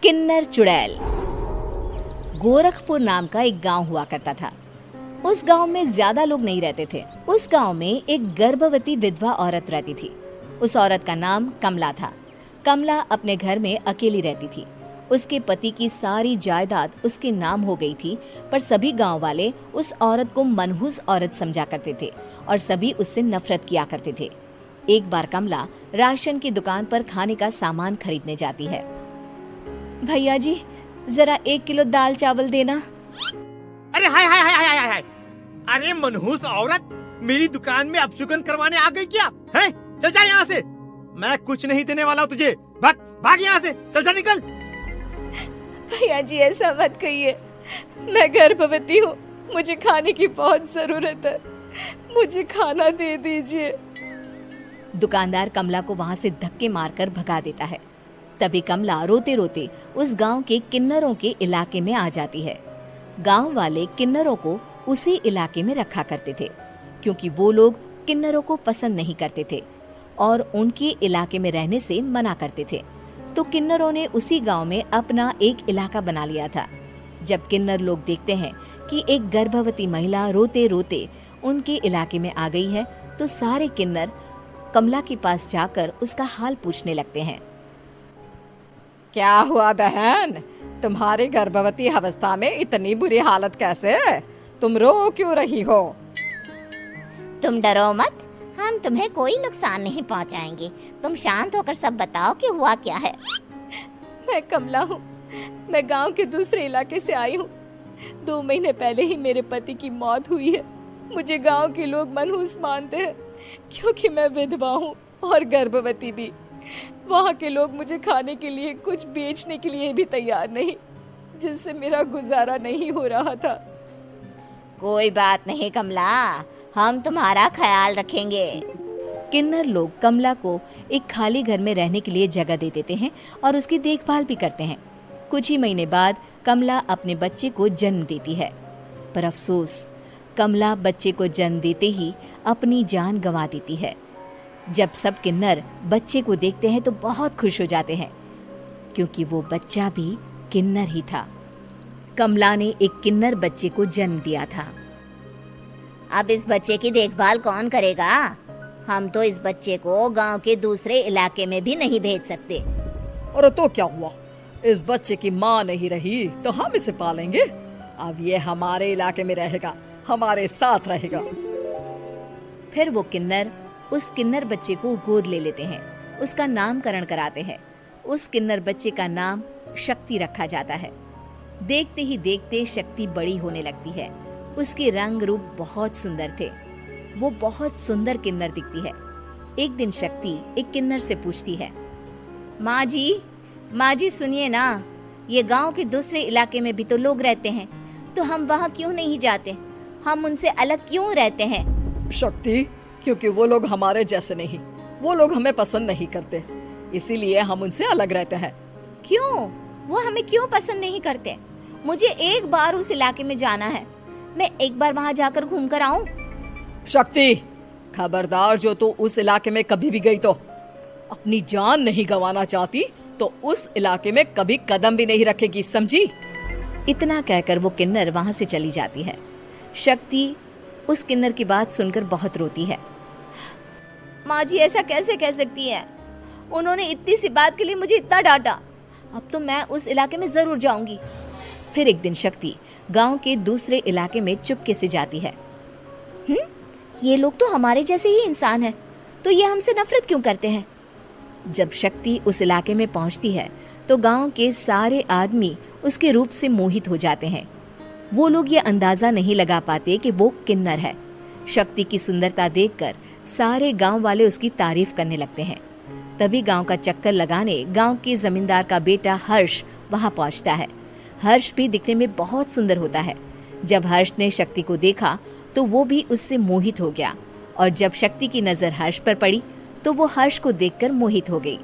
किन्नर चुड़ैल। गोरखपुर नाम का एक गांव हुआ करता था। उस गांव में ज्यादा लोग नहीं रहते थे। उस गांव में एक गर्भवती विधवा औरत रहती थी। उस औरत का नाम कमला था। कमला अपने घर में अकेली रहती थी। उसके पति की सारी जायदाद उसके नाम हो गई थी, पर सभी गांव वाले उस औरत को मनहूस औरत समझा करते थे और सभी उससे नफरत किया करते थे। एक बार कमला राशन की दुकान पर खाने का सामान खरीदने जाती है। भैया जी, जरा 1 किलो दाल चावल देना। अरे हाय हाय हाय हाय हाय हाय! अरे मनहूस औरत, मेरी दुकान में अपशुगन करवाने आ गई क्या? हैं? चल जा यहाँ से। मैं कुछ नहीं देने वाला हूँ तुझे। भाग भाग यहाँ से, चल जा, निकल। भैया जी, ऐसा मत कहिए। मैं गर्भवती हूँ, मुझे खाने की बहुत जरूरत है। मुझे खाना दे दीजिए। दुकानदार कमला को वहाँ से धक्के मारकर भगा देता है। तभी कमला रोते रोते उस गांव के किन्नरों के इलाके में आ जाती है। गांव वाले किन्नरों को उसी इलाके में रखा करते थे, क्योंकि वो लोग किन्नरों को पसंद नहीं करते थे और उनके इलाके में रहने से मना करते थे। तो किन्नरों ने उसी गांव में अपना एक इलाका बना लिया था। जब किन्नर लोग देखते हैं कि एक गर्भवती महिला रोते रोते उनके इलाके में आ गई है, तो सारे किन्नर कमला के पास जाकर उसका हाल पूछने लगते हैं। क्या हुआ बहन, तुम्हारी गर्भवती अवस्था में इतनी बुरी हालत कैसे है? तुम रो क्यों रही हो? तुम डरो मत, हम तुम्हें कोई नुकसान नहीं पहुंचाएंगे। तुम शांत होकर सब बताओ कि हुआ क्या है। मैं कमला हूँ। मैं गांव के दूसरे इलाके से आई हूँ। 2 महीने पहले ही मेरे पति की मौत हुई है। मुझे गांव के लोग मनहूस मानते हैं, क्योंकि मैं विधवा हूँ और गर्भवती भी। वहाँ के लोग मुझे खाने के लिए कुछ बेचने के लिए भी तैयार नहीं, जिससे मेरा गुजारा नहीं हो रहा था। कोई बात नहीं कमला, हम तुम्हारा ख्याल रखेंगे। किन्नर लोग कमला को एक खाली घर में रहने के लिए जगह दे देते हैं और उसकी देखभाल भी करते हैं। कुछ ही महीने बाद कमला अपने बच्चे को जन्म देती है, पर अफसोस, कमला बच्चे को जन्म देते ही अपनी जान गंवा देती है। जब सब किन्नर बच्चे को देखते हैं तो बहुत खुश हो जाते हैं, क्योंकि वो बच्चा भी किन्नर ही था। कमला ने एक किन्नर बच्चे को जन्म दिया था। अब इस बच्चे की देखभाल कौन करेगा? हम तो इस बच्चे को गांव के दूसरे इलाके में भी नहीं भेज सकते। और तो क्या हुआ, इस बच्चे की माँ नहीं रही तो हम इसे पालेंगे। अब ये हमारे इलाके में रहेगा, हमारे साथ रहेगा। फिर वो किन्नर उस किन्नर बच्चे को गोद ले लेते हैं, उसका नामकरण कराते हैं। उस किन्नर बच्चे का नाम शक्ति रखा जाता है। देखते ही देखते शक्ति बड़ी होने लगती है। उसके रंग रूप बहुत सुंदर थे। वो बहुत सुंदर किन्नर दिखती है। एक दिन शक्ति एक किन्नर से पूछती है, माँ जी सुनिए ना, ये गांव के दूसरे इलाके में भी तो लोग रहते हैं, तो हम वहाँ क्यों नहीं जाते? हम उनसे अलग क्यों रहते हैं? शक्ति, क्योंकि वो लोग हमारे जैसे नहीं, वो लोग हमें पसंद नहीं करते, इसीलिए हम उनसे अलग रहते हैं। क्यों? वो हमें क्यों पसंद नहीं करते? मुझे एक बार उस इलाके में जाना है। मैं एक बार वहाँ जाकर घूम कर आऊं। शक्ति, खबरदार, जो तू उस इलाके में कभी भी गई तो अपनी जान नहीं गंवाना चाहती तो उस इलाके में कभी कदम भी नहीं रखेगी, समझी? इतना कहकर वो किन्नर वहाँ से चली जाती है। शक्ति उस किन्नर की बात सुनकर बहुत रोती है। माँ जी, ऐसा कैसे कह सकती हैं? उन्होंने इतनी सी बात के लिए मुझे इतना डांटा। अब तो मैं उस इलाके में जरूर जाऊंगी। फिर एक दिन शक्ति गांव के दूसरे इलाके में चुपके से जाती है। ये लोग तो हमारे जैसे ही इंसान हैं, तो ये हमसे नफरत क्यों करते हैं? जब शक्ति उस इलाके में पहुंचती है तो गांव के सारे आदमी उसके रूप से मोहित हो जाते हैं। वो लोग ये अंदाजा नहीं लगा पाते कि वो किन्नर है। शक्ति की सुंदरता देखकर सारे गांव वाले उसकी तारीफ करने लगते हैं। तभी गांव का चक्कर लगाने गांव के जमींदार का बेटा हर्ष वहां पहुंचता है। हर्ष भी दिखने में बहुत सुंदर होता है। जब हर्ष ने शक्ति को देखा तो वो भी उससे मोहित हो गया, और जब शक्ति की नजर हर्ष पर पड़ी तो वो हर्ष को देखकर मोहित हो गई।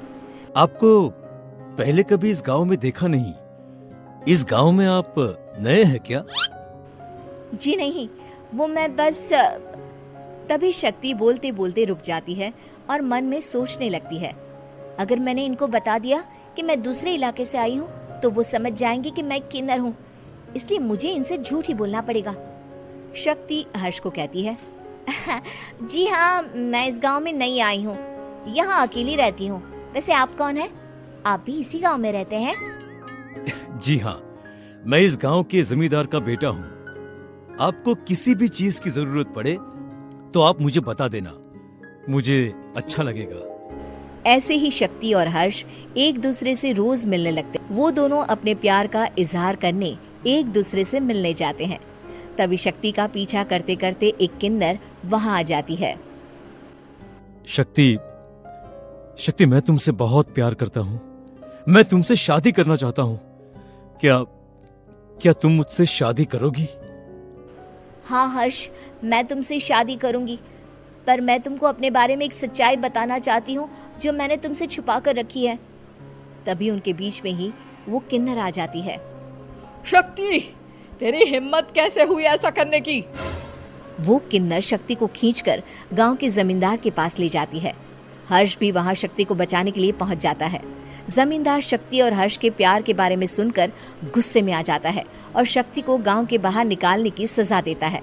आपको पहले कभी इस गांव में देखा नहीं। इस गांव में आप नए हैं क्या? जी नहीं, वो मैं बस। तभी शक्ति बोलते बोलते रुक जाती है और मन में सोचने लगती है, अगर मैंने इनको बता दिया कि मैं दूसरे इलाके से आई हूँ तो वो समझ जाएंगे कि मैं किन्नर हूँ, इसलिए मुझे इनसे झूठ ही बोलना पड़ेगा। शक्ति हर्ष को कहती है, जी हाँ, मैं इस गांव में नई आई हूँ, यहाँ अकेली रहती हूँ। वैसे आप कौन है? आप भी इसी गांव में रहते हैं? जी हाँ, मैं इस गांव के जमींदार का बेटा हूँ। आपको किसी भी चीज की जरूरत पड़े तो आप मुझे बता देना, मुझे अच्छा लगेगा। ऐसे ही शक्ति और हर्ष एक दूसरे से रोज मिलने लगते। वो दोनों अपने प्यार का इजहार करने एक दूसरे से मिलने जाते हैं। तभी शक्ति का पीछा करते करते एक किन्नर वहां आ जाती है। शक्ति, शक्ति, मैं तुमसे बहुत प्यार करता हूँ। मैं तुमसे शादी करना चाहता हूँ। क्या तुम मुझसे शादी करोगी? हाँ हर्ष, मैं तुमसे शादी करूंगी, पर मैं तुमको अपने बारे में एक सच्चाई बताना चाहती हूँ जो मैंने तुमसे छुपा कर रखी है। तभी उनके बीच में ही वो किन्नर आ जाती है। शक्ति, तेरी हिम्मत कैसे हुई ऐसा करने की? वो किन्नर शक्ति को खींचकर गांव के जमींदार के पास ले जाती है। हर्ष भी वहां शक्ति को बचाने के लिए पहुंच जाता है। जमींदार शक्ति और हर्ष के प्यार के बारे में सुनकर गुस्से में आ जाता है और शक्ति को गांव के बाहर निकालने की सजा देता है।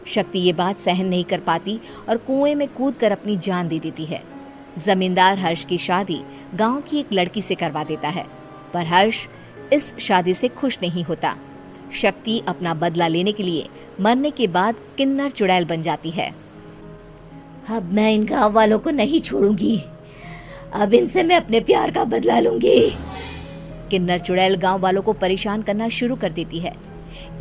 शक्ति ये बात सहन नहीं कर पाती और कुएं में कूदकर अपनी जान दे देती है। जमींदार हर्ष की शादी गांव की एक लड़की से करवा देता है, पर हर्ष इस शादी से खुश नहीं होता। शक्ति अपना बदला लेने के लिए मरने के बाद किन्नर चुड़ैल बन जाती है। अब मैं इन गांव वालों को नहीं छोड़ूंगी, अब इनसे मैं अपने प्यार का बदला लूंगी। किन्नर चुड़ैल गांव वालों को परेशान करना शुरू कर देती है।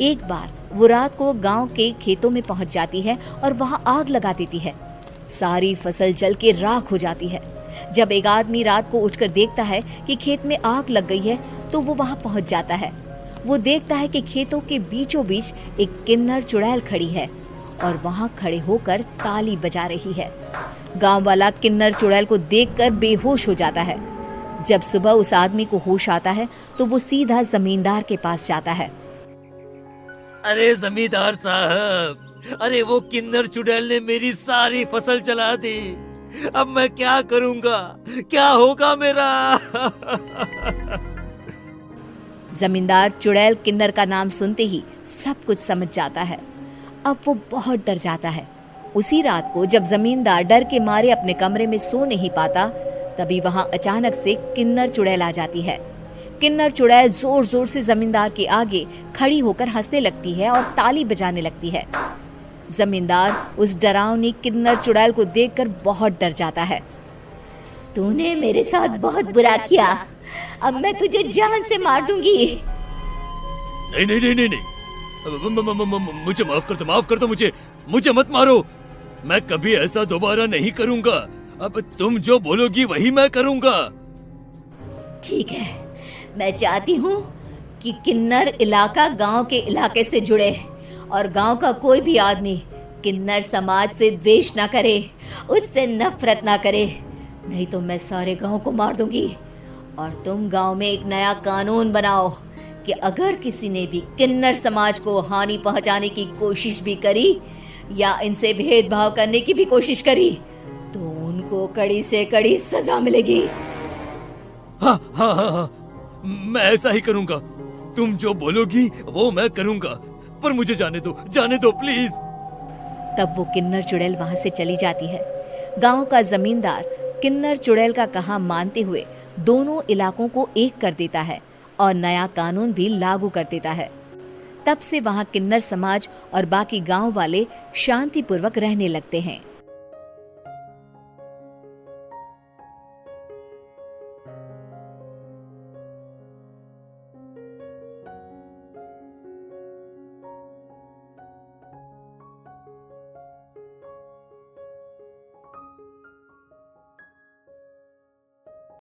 एक बार वो रात को गांव के खेतों में पहुंच जाती है और वहां आग लगा देती है। सारी फसल जल के राख हो जाती है। जब एक आदमी रात को उठकर देखता है कि खेत में आग लग गई है तो वो वहां पहुंच जाता है। वो देखता है कि खेतों के बीचों बीच एक किन्नर चुड़ैल खड़ी है और वहां खड़े होकर ताली बजा रही है। गांव वाला किन्नर चुड़ैल को देखकर बेहोश हो जाता है। जब सुबह उस आदमी को होश आता है तो वो सीधा जमींदार के पास जाता है। अरे जमींदार साहब, अरे वो किन्नर चुड़ैल ने मेरी सारी फसल जला दी। अब मैं क्या करूंगा? क्या होगा मेरा? जमींदार चुड़ैल किन्नर का नाम सुनते ही सब कुछ समझ जाता है। अब वो बहुत डर जाता है। उसी रात को जब जमींदार डर के मारे अपने कमरे में सो नहीं पाता, तभी वहां अचानक से किन्नर चुड़ैल आ जाती है। किन्नर चुड़ैल जोर जोर से जमींदार के आगे खड़ी होकर हंसने लगती है और ताली बजाने लगती है। जमींदार उस डरावनी किन्नर चुड़ैल को देखकर बहुत डर जाता है। तूने मेरे साथ बहुत बुरा किया, अब मैं तुझे जान से मार दूंगी। नहीं नहीं नहीं नहीं नहीं, मुझे माफ कर दो, मुझे मत मारो। मैं कभी ऐसा दोबारा नहीं करूंगा। अब तुम जो बोलोगी वही मैं करूंगा। ठीक है, मैं चाहती हूँ कि किन्नर इलाका गांव के इलाके से जुड़े और गांव का कोई भी आदमी किन्नर समाज से द्वेष ना करे, उससे नफरत ना करे, नहीं तो मैं सारे गांव को मार दूंगी। और तुम गांव में एक नया कानून बनाओ कि अगर किसी ने भी किन्नर समाज को हानि पहुंचाने की कोशिश भी करी या इनसे भेदभाव करने की भी कोशिश करी तो उनको कड़ी से कड़ी सजा मिलेगी। हाँ हाँ हाँ हाँ, मैं ऐसा ही करूंगा। तुम जो बोलोगी वो मैं करूंगा, पर मुझे जाने दो प्लीज। तब वो किन्नर चुड़ैल वहां से चली जाती है। गांव का जमींदार किन्नर चुड़ैल का कहा मानते हुए दोनों इलाकों को एक कर देता है और नया कानून भी लागू कर देता है। तब से वहां किन्नर समाज और बाकी गांव वाले शांतिपूर्वक रहने लगते हैं।